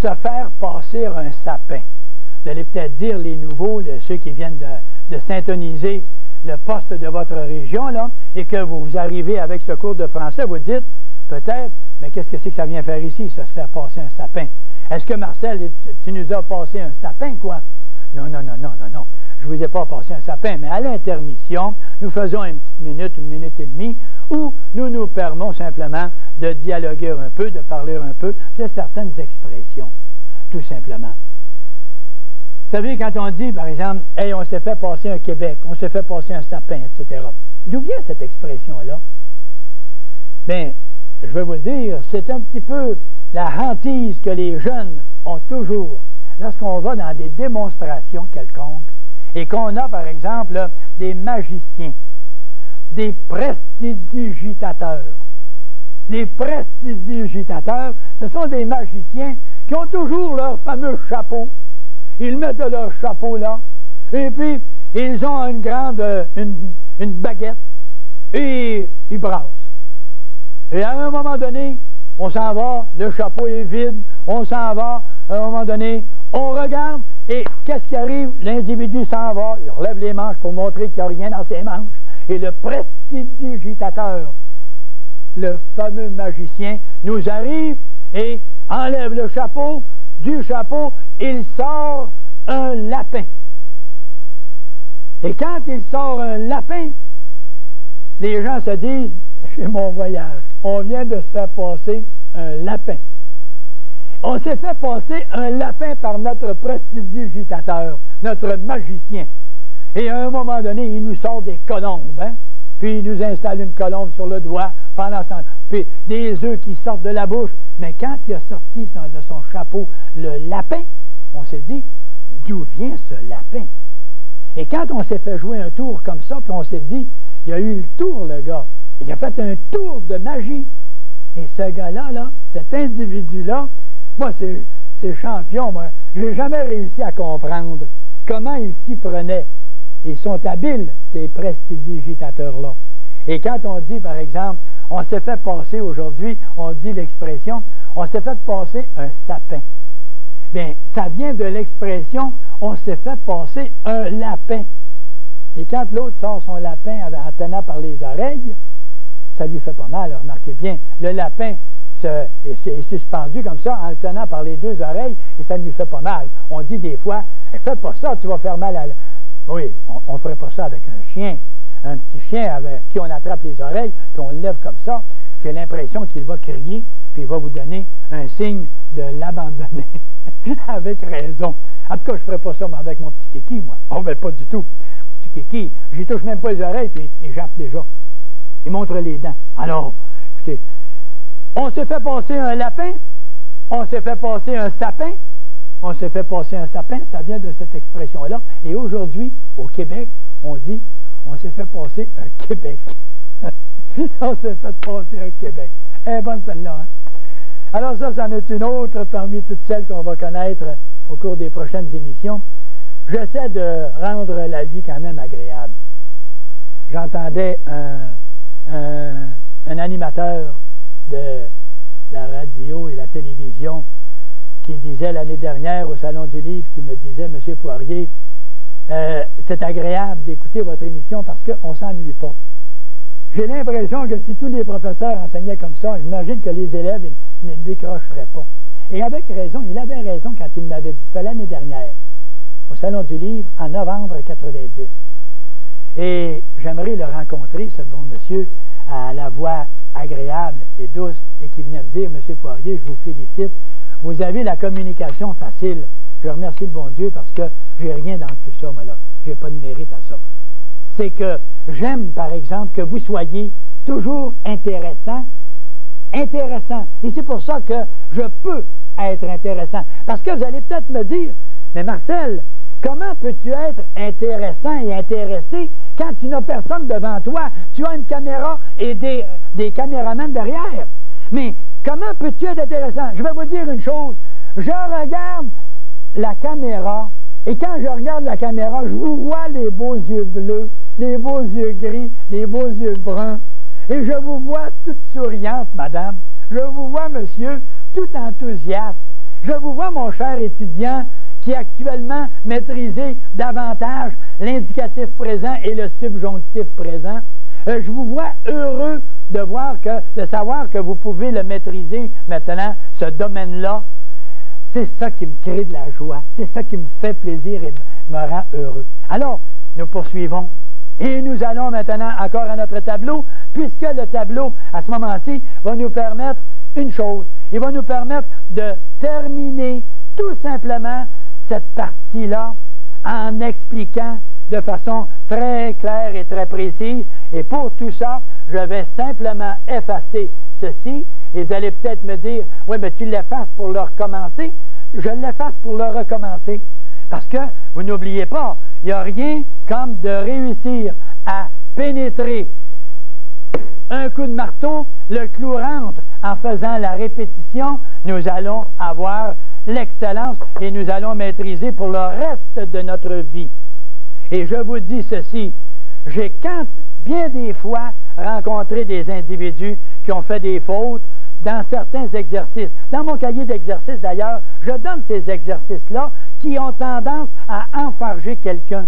se faire passer un sapin. Vous allez peut-être dire, les nouveaux, ceux qui viennent de syntoniser le poste de votre région, là, et que vous arrivez avec ce cours de français, vous dites, peut-être, mais qu'est-ce que c'est que ça vient faire ici, ça se faire passer un sapin? Est-ce que, Marcel, tu nous as passé un sapin, quoi? Non. Je ne vous ai pas passé un sapin, mais à l'intermission, nous faisons une minute et demie, où nous nous permettons simplement de dialoguer un peu, de parler un peu de certaines expressions, tout simplement. Vous savez, quand on dit, par exemple, « Hey, on s'est fait passer un Québec, on s'est fait passer un sapin, etc. » D'où vient cette expression-là? Bien, je vais vous dire, c'est un petit peu la hantise que les jeunes ont toujours lorsqu'on va dans des démonstrations quelconques et qu'on a, par exemple, des magiciens, des prestidigitateurs. Les prestidigitateurs, ce sont des magiciens qui ont toujours leur fameux chapeau. Ils mettent leur chapeau là, et puis ils ont une grande une baguette, et ils brassent. Et à un moment donné, on s'en va, le chapeau est vide, on s'en va, à un moment donné, on regarde, et qu'est-ce qui arrive? L'individu s'en va, il relève les manches pour montrer qu'il n'y a rien dans ses manches, et le prestidigitateur, le fameux magicien, nous arrive et enlève le chapeau. Du chapeau, il sort un lapin. Et quand il sort un lapin, les gens se disent, chez mon voyage, on vient de se faire passer un lapin. On s'est fait passer un lapin par notre prestidigitateur, notre magicien. Et à un moment donné, il nous sort des colombes, hein? Puis il nous installe une colombe sur le doigt, pendant ce temps, puis des œufs qui sortent de la bouche. Mais quand il a sorti de son chapeau le lapin, on s'est dit, d'où vient ce lapin? Et quand on s'est fait jouer un tour comme ça, puis on s'est dit, il a eu le tour, le gars. Il a fait un tour de magie. Et ce gars-là, là, cet individu-là, moi, c'est champion, moi. Je n'ai jamais réussi à comprendre comment il s'y prenait. Ils sont habiles, ces prestidigitateurs-là. Et quand on dit, par exemple, on s'est fait passer aujourd'hui, on dit l'expression, on s'est fait passer un sapin. Bien, ça vient de l'expression, on s'est fait passer un lapin. Et quand l'autre sort son lapin en tenant par les oreilles, ça lui fait pas mal, remarquez bien. Le lapin est suspendu comme ça, en le tenant par les deux oreilles, et ça ne lui fait pas mal. On dit des fois, fais pas ça, tu vas faire mal à... Oui, on ne ferait pas ça avec un chien. Un petit chien avec qui on attrape les oreilles, puis on le lève comme ça. J'ai l'impression qu'il va crier, puis il va vous donner un signe de l'abandonner. Avec raison. En tout cas, je ne ferais pas ça avec mon petit kiki, moi. Oh, ben pas du tout. Petit kiki, j'y touche même pas les oreilles, puis il jappe déjà. Il montre les dents. Alors, écoutez, on s'est fait passer un lapin, on s'est fait passer un sapin, on s'est fait passer un sapin, ça vient de cette expression-là. Et aujourd'hui, au Québec, on dit, on s'est fait passer un Québec. On s'est fait passer un Québec. Elle est bonne celle-là, hein? Alors ça, c'en est une autre parmi toutes celles qu'on va connaître au cours des prochaines émissions. J'essaie de rendre la vie quand même agréable. J'entendais un animateur de la radio et la télévision qui disait l'année dernière au Salon du Livre, qui me disait, M. Poirier, c'est agréable d'écouter votre émission parce qu'on ne s'ennuie pas. J'ai l'impression que si tous les professeurs enseignaient comme ça, j'imagine que les élèves ne décrocheraient pas. Et avec raison, il avait raison quand il m'avait dit ça l'année dernière, au Salon du Livre, en novembre 90. Et j'aimerais le rencontrer, ce bon monsieur, à la voix agréable et douce, et qui venait me dire, M. Poirier, je vous félicite, vous avez la communication facile. Je remercie le bon Dieu parce que j'ai rien dans tout ça, moi là. J'ai pas de mérite à ça. C'est que j'aime, par exemple, que vous soyez toujours intéressant. Et c'est pour ça que je peux être intéressant. Parce que vous allez peut-être me dire, mais Marcel, comment peux-tu être intéressant et intéressé quand tu n'as personne devant toi? Tu as une caméra et des caméramans derrière. Mais comment peux-tu être intéressant? Je vais vous dire une chose. Je regarde la caméra, et quand je regarde la caméra, je vous vois les beaux yeux bleus, les beaux yeux gris, les beaux yeux bruns, et je vous vois toute souriante, madame. Je vous vois, monsieur, tout enthousiaste. Je vous vois, mon cher étudiant, qui actuellement maîtrisez davantage l'indicatif présent et le subjonctif présent. Je vous vois heureux de savoir que vous pouvez le maîtriser maintenant, ce domaine-là. C'est ça qui me crée de la joie. C'est ça qui me fait plaisir et me rend heureux. Alors, nous poursuivons. Et nous allons maintenant encore à notre tableau, puisque le tableau, à ce moment-ci, va nous permettre une chose. Il va nous permettre de terminer tout simplement cette partie-là en expliquant de façon très claire et très précise. Et pour tout ça, je vais simplement effacer ceci. Et vous allez peut-être me dire, oui, mais tu l'effaces pour le recommencer. Je l'efface pour le recommencer. Parce que, vous n'oubliez pas, il n'y a rien comme de réussir à pénétrer un coup de marteau, le clou rentre. En faisant la répétition, nous allons avoir l'excellence et nous allons maîtriser pour le reste de notre vie. Et je vous dis ceci, j'ai bien des fois rencontré des individus qui ont fait des fautes dans certains exercices. Dans mon cahier d'exercices, d'ailleurs, je donne ces exercices-là qui ont tendance à enfarger quelqu'un.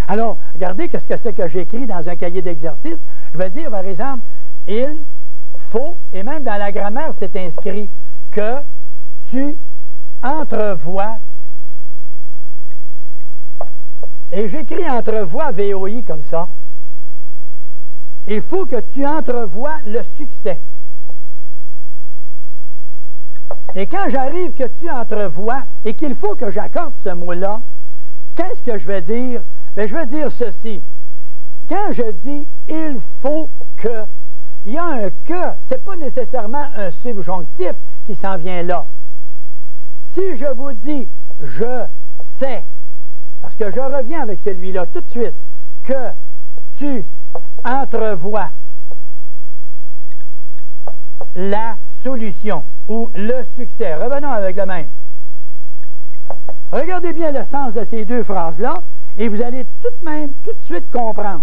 Alors, regardez qu'est-ce que c'est que j'écris dans un cahier d'exercices. Je vais dire, par exemple, il faut, et même dans la grammaire, c'est inscrit que tu entrevois, et j'écris entrevois VOI comme ça. Il faut que tu entrevois le succès. Et quand j'arrive que tu entrevois et qu'il faut que j'accorde ce mot-là, qu'est-ce que je vais dire? Bien, je veux dire ceci. Quand je dis « il faut que », il y a un « que », ce n'est pas nécessairement un subjonctif qui s'en vient là. Si je vous dis « je sais », parce que je reviens avec celui-là tout de suite, que tu entrevois la solution ou le succès. Revenons avec le même. Regardez bien le sens de ces deux phrases-là et vous allez tout de suite comprendre.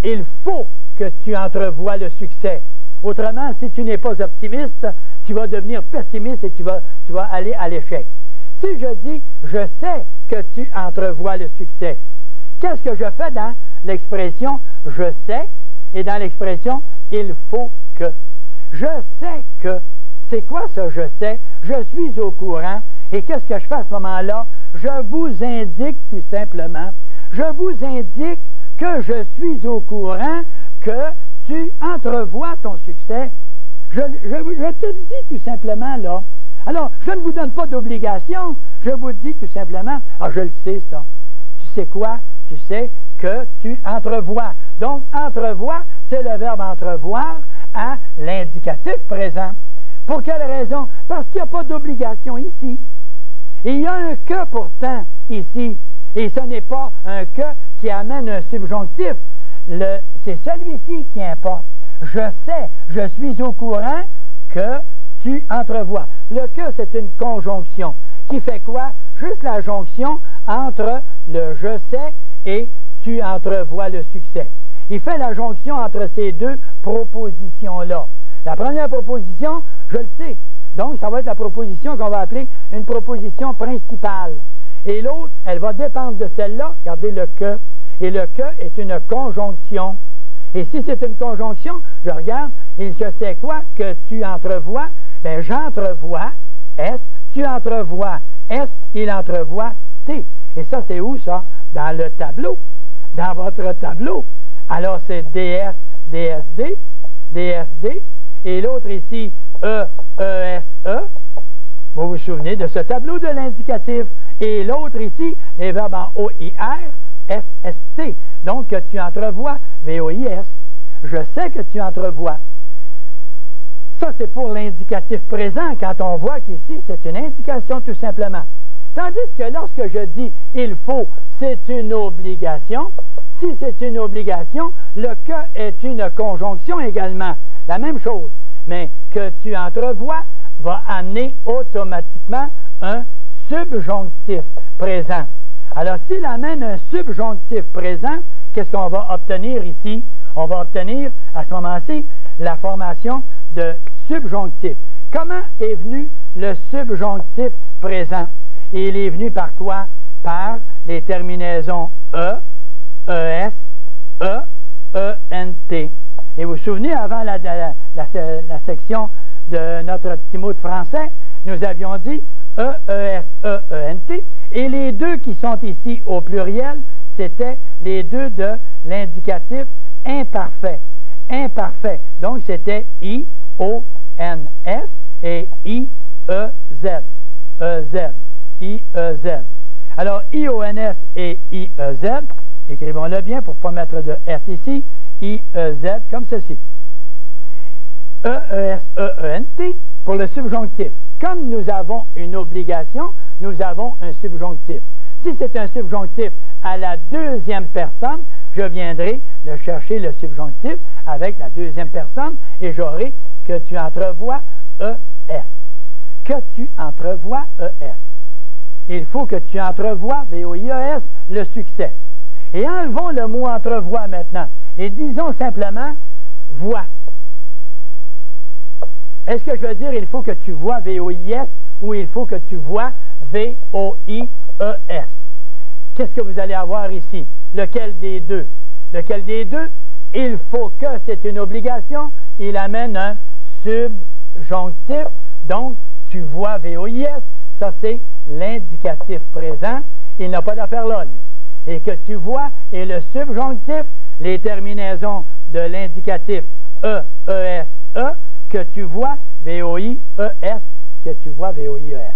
Il faut que tu entrevois le succès. Autrement, si tu n'es pas optimiste, tu vas devenir pessimiste et tu vas aller à l'échec. Si je dis « je sais que tu entrevois le succès », qu'est-ce que je fais dans l'expression « je sais » et dans l'expression « il faut que ». Je sais que. C'est quoi ça, je sais? Je suis au courant. Et qu'est-ce que je fais à ce moment-là? Je vous indique tout simplement, je vous indique que je suis au courant que tu entrevois ton succès. Je te le dis tout simplement là. Alors, je ne vous donne pas d'obligation. Je vous dis tout simplement, ah, je le sais ça. Tu sais quoi? Tu sais que tu entrevois. Donc, entrevois, c'est le verbe entrevoir à l'indicatif présent. Pour quelle raison? Parce qu'il n'y a pas d'obligation ici. Et il y a un « que » pourtant ici. Et ce n'est pas un « que » qui amène un subjonctif. C'est celui-ci qui importe. Je sais, je suis au courant que tu entrevois. Le « que », c'est une conjonction qui fait quoi? Juste la jonction entre le « je sais » et « tu entrevois le succès ». Il fait la jonction entre ces deux propositions-là. La première proposition, je le sais. Donc, ça va être la proposition qu'on va appeler une proposition principale. Et l'autre, elle va dépendre de celle-là. Regardez le « que ». Et le « que » est une conjonction. Et si c'est une conjonction, je regarde, et je sais quoi que tu entrevois? Bien, j'entrevois S, tu entrevois S, il entrevoit T. Et ça, c'est où, ça? Dans le tableau. Dans votre tableau. Alors, c'est DS, DSD, DSD, et l'autre ici, EESE. Vous vous souvenez de ce tableau de l'indicatif. Et l'autre ici, les verbes en OIR, FST. Donc, que tu entrevois, VOIS. Je sais que tu entrevois. Ça, c'est pour l'indicatif présent, quand on voit qu'ici, c'est une indication tout simplement. Tandis que lorsque je dis « il faut », c'est une obligation. Si c'est une obligation, le « que » est une conjonction également. La même chose, mais que tu entrevois va amener automatiquement un subjonctif présent. Alors, s'il amène un subjonctif présent, qu'est-ce qu'on va obtenir ici? On va obtenir, à ce moment-ci, la formation de subjonctif. Comment est venu le subjonctif présent? Et il est venu par quoi? Par les terminaisons E, ES, E, ENT. Et vous vous souvenez, avant la section de notre petit mot de français, nous avions dit E, ES, E, ENT. Et les deux qui sont ici au pluriel, c'était les deux de l'indicatif imparfait. Imparfait. Donc, c'était I, O, N, S et I, E, Z. E, Z. I, E, Z. Alors, I, O, N, S et I, E, Z, écrivons-le bien pour ne pas mettre de S ici, I, E, Z, comme ceci. E, E, S, E, E, N, T pour le subjonctif. Comme nous avons une obligation, nous avons un subjonctif. Si c'est un subjonctif à la deuxième personne, je viendrai le chercher le subjonctif avec la deuxième personne et j'aurai que tu entrevois ES. Que tu entrevois ES. Il faut que tu entrevois, VOIES, le succès. Et enlevons le mot entrevois maintenant et disons simplement vois. Est-ce que je veux dire il faut que tu vois VOIS ou il faut que tu vois VOIES? Qu'est-ce que vous allez avoir ici? Lequel des deux? Lequel des deux? Il faut que, c'est une obligation, il amène un subjonctif, donc tu vois VOIS, ça c'est l'indicatif présent, il n'a pas d'affaire là, lui. Et que tu vois, et le subjonctif, les terminaisons de l'indicatif E, ES, E, que tu vois VOIES, que tu vois VOIES.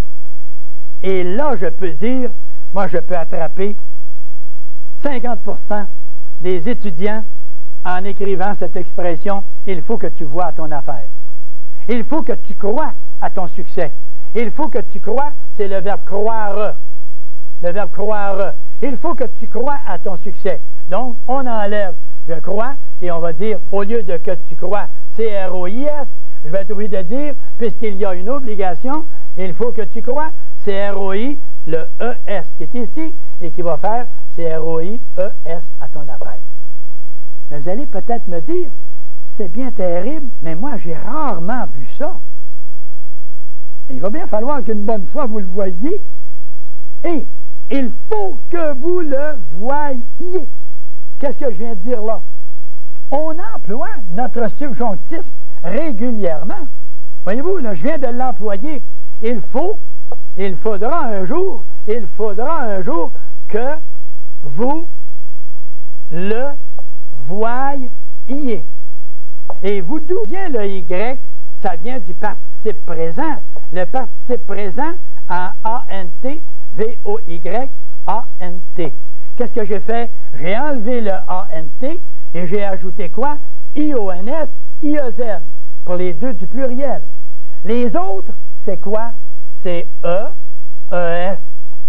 Et là, je peux dire, moi je peux attraper 50% des étudiants, en écrivant cette expression, il faut que tu vois à ton affaire. Il faut que tu crois à ton succès. Il faut que tu crois, c'est le verbe croire. Le verbe croire. Il faut que tu crois à ton succès. Donc, on enlève je crois et on va dire, au lieu de que tu crois, C-R-O-I-S, je vais être obligé de dire, puisqu'il y a une obligation, il faut que tu crois, C-R-O-I, le E-S qui est ici et qui va faire C-R-O-I-E-S à ton affaire. Mais vous allez peut-être me dire, c'est bien terrible, mais moi j'ai rarement vu ça. Il va bien falloir qu'une bonne fois vous le voyiez. Et il faut que vous le voyiez. Qu'est-ce que je viens de dire là? On emploie notre subjonctif régulièrement. Voyez-vous, là, je viens de l'employer. Il faudra un jour que vous le voyiez. Et vous, d'où vient le Y? Ça vient du participe présent. Le participe présent en A-N-T, V-O-Y-A-N-T. Qu'est-ce que j'ai fait? J'ai enlevé le A-N-T et j'ai ajouté quoi? I-O-N-S, I-E-Z, pour les deux du pluriel. Les autres, c'est quoi? C'est E, E-S,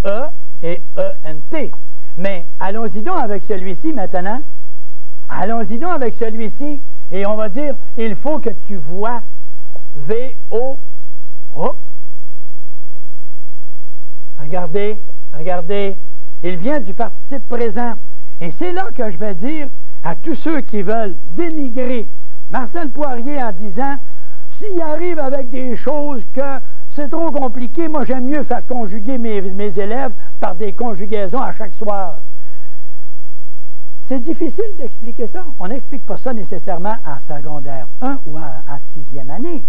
E et E-N-T. Mais allons-y donc avec celui-ci maintenant. Allons-y donc avec celui-ci et on va dire, il faut que tu vois V-O. Oh. Regardez, regardez, il vient du participe présent. Et c'est là que je vais dire à tous ceux qui veulent dénigrer Marcel Poirier en disant, s'il arrive avec des choses que c'est trop compliqué, moi j'aime mieux faire conjuguer mes élèves par des conjugaisons à chaque soir. C'est difficile d'expliquer ça. On n'explique pas ça nécessairement en secondaire 1 ou en 6e année.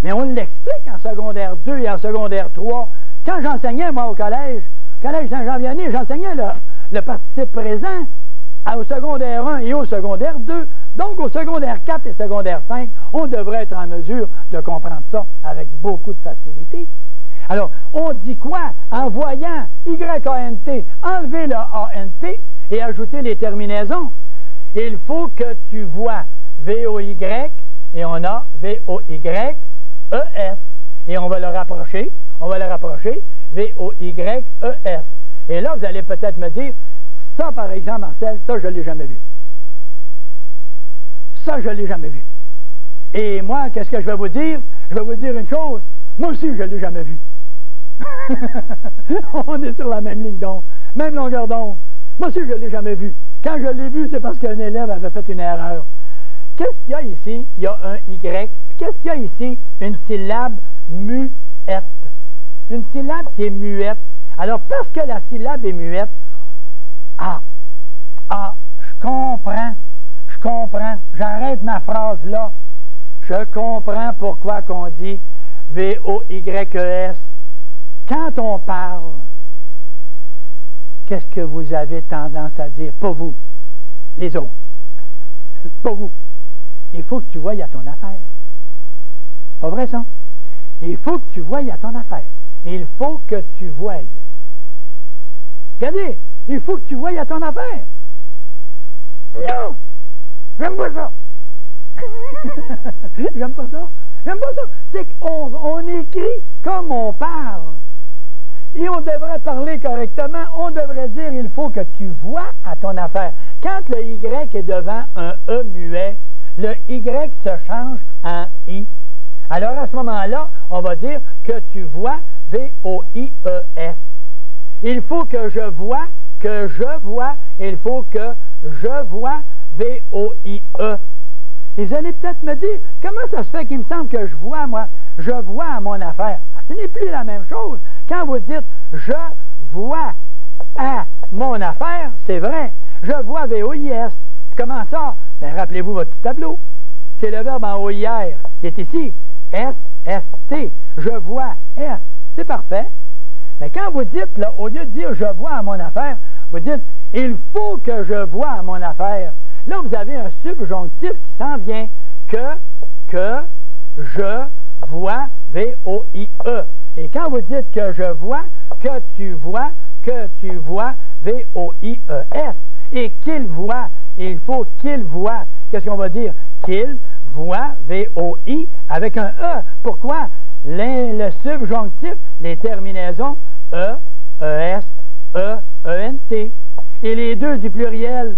Mais on l'explique en secondaire 2 et en secondaire 3. Quand j'enseignais, moi, au collège Saint-Jean-Vianney, j'enseignais le participe présent au secondaire 1 et au secondaire 2. Donc, au secondaire 4 et secondaire 5, on devrait être en mesure de comprendre ça avec beaucoup de facilité. Alors, on dit quoi? En voyant Y-A-N-T, enlever le A-N-T et ajouter les terminaisons. Il faut que tu vois V-O-Y et on a V-O-Y-E-S. Et on va le rapprocher, V-O-Y-E-S. Et là, vous allez peut-être me dire, ça par exemple, Marcel, ça je ne l'ai jamais vu. Ça, je ne l'ai jamais vu. Et moi, qu'est-ce que je vais vous dire? Je vais vous dire une chose, moi aussi, je ne l'ai jamais vu. On est sur la même ligne d'onde, même longueur d'onde. Moi aussi, je ne l'ai jamais vu. Quand je l'ai vu, c'est parce qu'un élève avait fait une erreur. Qu'est-ce qu'il y a ici? Il y a un Y. Qu'est-ce qu'il y a ici? Une syllabe muette. Une syllabe qui est muette. Alors, parce que la syllabe est muette, je comprends, j'arrête ma phrase là. Je comprends pourquoi qu'on dit V-O-Y-E-S. Quand on parle, qu'est-ce que vous avez tendance à dire? Pas vous, les autres. Pas vous. Il faut que tu voies à ton affaire. Pas vrai, ça? Il faut que tu voies à ton affaire. Il faut que tu voies. Regardez, il faut que tu voies à ton affaire. Non! J'aime pas ça! J'aime pas ça! J'aime pas ça! C'est qu'on écrit comme on parle. Et on devrait parler correctement. On devrait dire, il faut que tu vois à ton affaire. Quand le Y est devant un E muet, le Y se change en I. Alors, à ce moment-là, on va dire que tu vois V-O-I-E-S. Il faut que je vois, il faut que je vois V-O-I-E. Et vous allez peut-être me dire, comment ça se fait qu'il me semble que je vois, moi, je vois à mon affaire? Ce n'est plus la même chose. Quand vous dites, je vois à mon affaire, c'est vrai. Je vois V-O-I-S. Comment ça? Bien, rappelez-vous votre petit tableau. C'est le verbe en O-I-R qui est ici. S-S-T. Je vois S. C'est parfait. Mais quand vous dites, là, au lieu de dire je vois à mon affaire, vous dites il faut que je vois à mon affaire. Là, vous avez un subjonctif qui s'en vient. Que je vois, V-O-I-E. Et quand vous dites que je vois, que tu vois, V-O-I-E-S. Et qu'il voit, il faut qu'il voit. Qu'est-ce qu'on va dire? Qu'il voit, V-O-I, avec un E. Pourquoi? Le subjonctif, les terminaisons E, E-S, E, E-N-T. Et les deux du pluriel.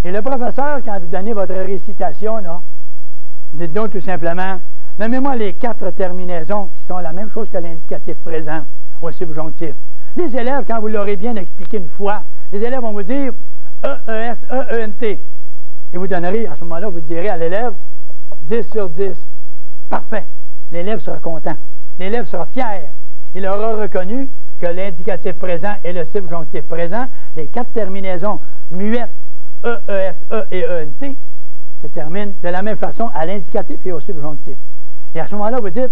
Et le professeur, quand vous donnez votre récitation, là, dites donc tout simplement, nommez-moi les 4 terminaisons qui sont la même chose que l'indicatif présent au subjonctif. Les élèves, quand vous l'aurez bien expliqué une fois, les élèves vont vous dire E-E-S, E-E-N-T. Et vous donnerez, à ce moment-là, vous direz à l'élève 10 sur 10. Parfait. L'élève sera content. L'élève sera fier. Il aura reconnu que l'indicatif présent et le subjonctif présent, les 4 terminaisons muettes E, E, S, E et E, N, T, se terminent de la même façon à l'indicatif et au subjonctif. Et à ce moment-là, vous dites,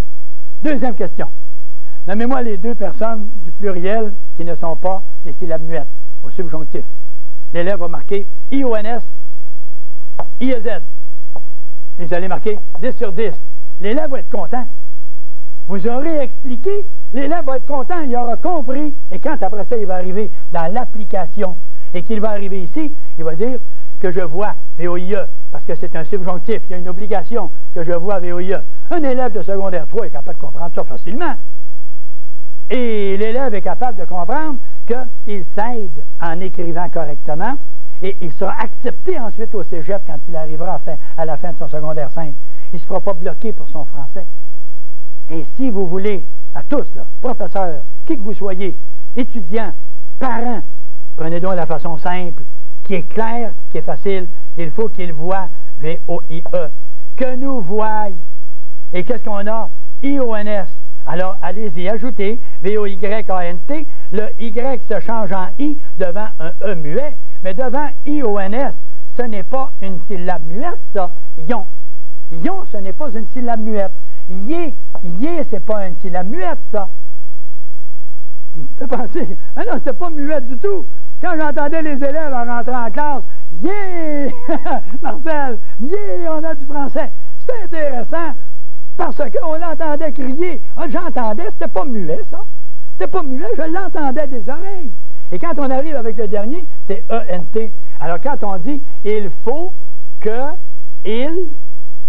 deuxième question. Nommez-moi les 2 personnes du pluriel qui ne sont pas des syllabes muettes au subjonctif. L'élève va marquer I-O-N-S, I-E-Z. Et vous allez marquer 10 sur 10. L'élève va être content. Vous aurez expliqué, l'élève va être content, il aura compris. Et quand après ça, il va arriver dans l'application et qu'il va arriver ici, il va dire que je vois V-O-I-E, parce que c'est un subjonctif, il y a une obligation que je vois V-O-I-E. Un élève de secondaire 3 est capable de comprendre ça facilement. Et l'élève est capable de comprendre qu'il s'aide en écrivant correctement et il sera accepté ensuite au cégep quand il arrivera à la fin de son secondaire 5. Il ne se fera pas bloquer pour son français. Et si vous voulez, à tous, là, professeurs, qui que vous soyez, étudiants, parents, prenez donc la façon simple, qui est claire, qui est facile. Il faut qu'il voie, V-O-I-E. Que nous voie. Et qu'est-ce qu'on a? I-O-N-S. Alors, allez-y, ajoutez V-O-Y-A-N-T. Le Y se change en I devant un E muet. Mais devant I-O-N-S, ce n'est pas une syllabe muette, ça. Ion. Ion, ce n'est pas une syllabe muette. Yé, c'est pas une syllabe muette, ça. Vous me faites penser, mais non, c'est pas muette du tout. Quand j'entendais les élèves en rentrant en classe, yeah! Marcel, yeah, on a du français. C'était intéressant parce qu'on l'entendait crier. Ah, j'entendais, c'était pas muet, ça. C'était pas muet, je l'entendais des oreilles. Et quand on arrive avec le dernier, c'est E-N-T. Alors, quand on dit « il faut que il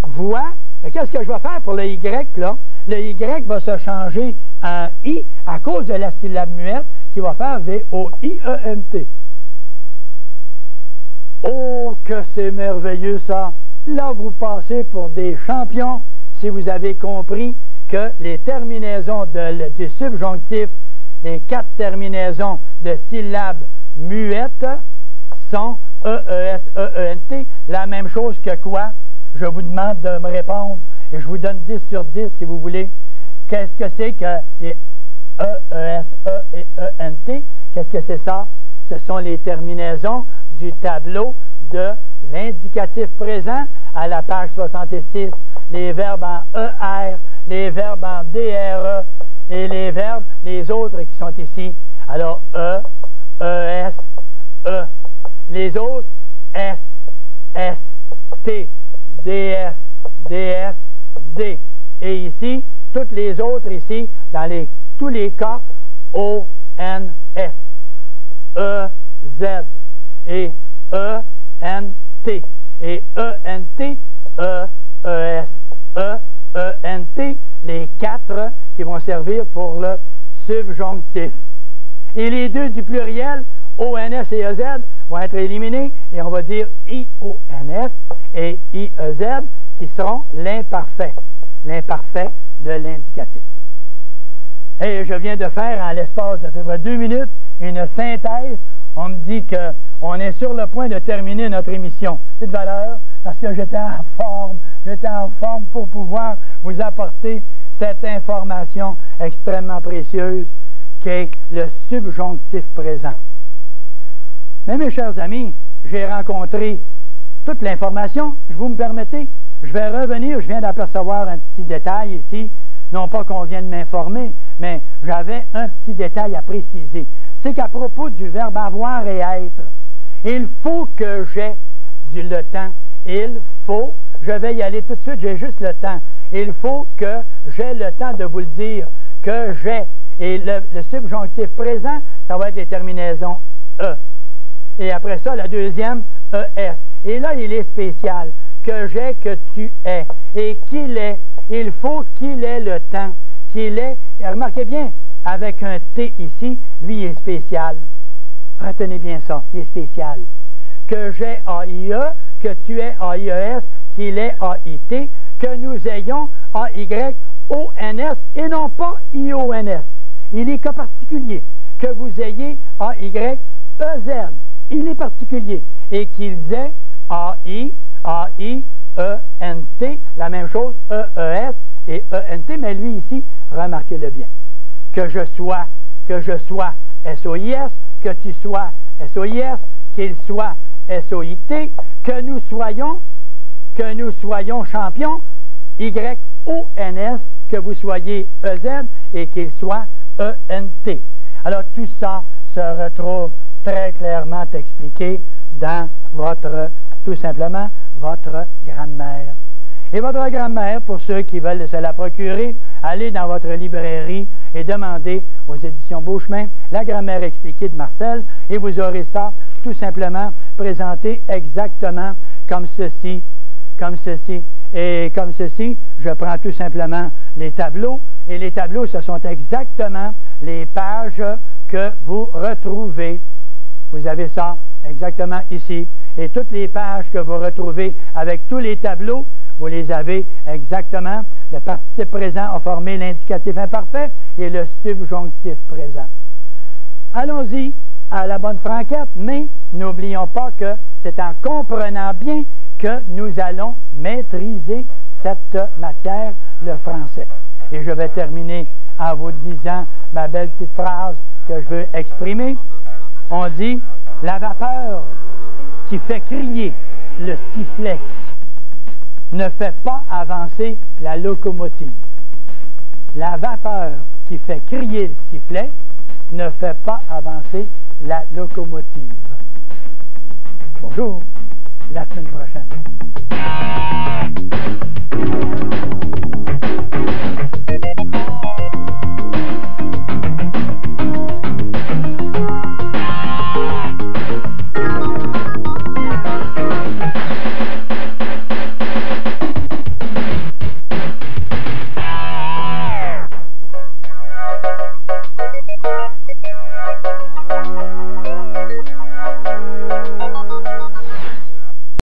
voit », qu'est-ce que je vais faire pour le Y, là? Le Y va se changer en I à cause de la syllabe muette qui va faire V-O-I-E-N-T. Oh, que c'est merveilleux, ça! Là, vous passez pour des champions si vous avez compris que les terminaisons du subjonctif, les 4 terminaisons de syllabes muettes sont E-E-S, E-E-N-T, la même chose que quoi? Je vous demande de me répondre et je vous donne 10 sur 10 si vous voulez. Qu'est-ce que c'est que E-E-S, E et E-N-T? Qu'est-ce que c'est ça? Ce sont les terminaisons du tableau de l'indicatif présent à la page 66. Les verbes en ER, les verbes en DRE et les verbes, les autres qui sont ici. Alors, E, E-S, E. Les autres, S, S, T, DS, DS, D. Et ici, toutes les autres ici, dans tous les cas, O, N, S, E, Z et E, N, T. Et E, N, T, E, E, S, E, E, N, T, les 4 qui vont servir pour le subjonctif. Et les 2 du pluriel, O-N-S et E-Z, vont être éliminés et on va dire I-O-N-S et I-E-Z qui seront l'imparfait de l'indicatif. Et je viens de faire en l'espace de peu près 2 minutes une synthèse. On me dit qu'on est sur le point de terminer notre émission. C'est de valeur parce que j'étais en forme pour pouvoir vous apporter cette information extrêmement précieuse qu'est le subjonctif présent. Mais mes chers amis, j'ai rencontré toute l'information. Vous me permettez, je vais revenir, je viens d'apercevoir un petit détail ici, non pas qu'on vient de m'informer, mais j'avais un petit détail à préciser. C'est qu'à propos du verbe avoir et être, il faut que j'ai le temps. Il faut, je vais y aller tout de suite, j'ai juste le temps. Il faut que j'ai le temps de vous le dire, que j'ai. Et le subjonctif présent, ça va être les terminaisons E, Et après ça, la deuxième, ES. Et là, il est spécial. Que j'ai, que tu es. Et qu'il est. Il faut qu'il ait le temps. Qu'il est. Et remarquez bien, avec un T ici, lui, il est spécial. Retenez bien ça, il est spécial. Que j'ai, A-I-E, que tu es, A-I-E-S, qu'il est, A-I-T, que nous ayons, A-Y-O-N-S, et non pas I-O-N-S. Il est cas particulier. Que vous ayez, A-Y-E-Z, il est particulier. Et qu'ils aient, A-I, A-I-E-N-T, la même chose, E-E-S et E-N-T, mais lui ici, remarquez-le bien. Que je sois S-O-I-S, que tu sois S-O-I-S, qu'il soit S-O-I-T, que nous soyons champions, Y-O-N-S, que vous soyez E-Z et qu'il soit E-N-T. Alors tout ça se retrouve très clairement expliqué dans tout simplement, votre grammaire. Et votre grammaire, pour ceux qui veulent se la procurer, allez dans votre librairie et demandez aux éditions Beauchemin la grammaire expliquée de Marcel et vous aurez ça tout simplement présenté exactement comme ceci, Et comme ceci, je prends tout simplement les tableaux et les tableaux, ce sont exactement les pages que vous retrouvez. Vous avez ça exactement ici. Et toutes les pages que vous retrouvez avec tous les tableaux, vous les avez exactement. Le participe présent a formé l'indicatif imparfait et le subjonctif présent. Allons-y à la bonne franquette, mais n'oublions pas que c'est en comprenant bien que nous allons maîtriser cette matière, le français. Et je vais terminer en vous disant ma belle petite phrase que je veux exprimer. On dit « La vapeur qui fait crier le sifflet ne fait pas avancer la locomotive. » La vapeur qui fait crier le sifflet ne fait pas avancer la locomotive. Bonjour, la semaine prochaine.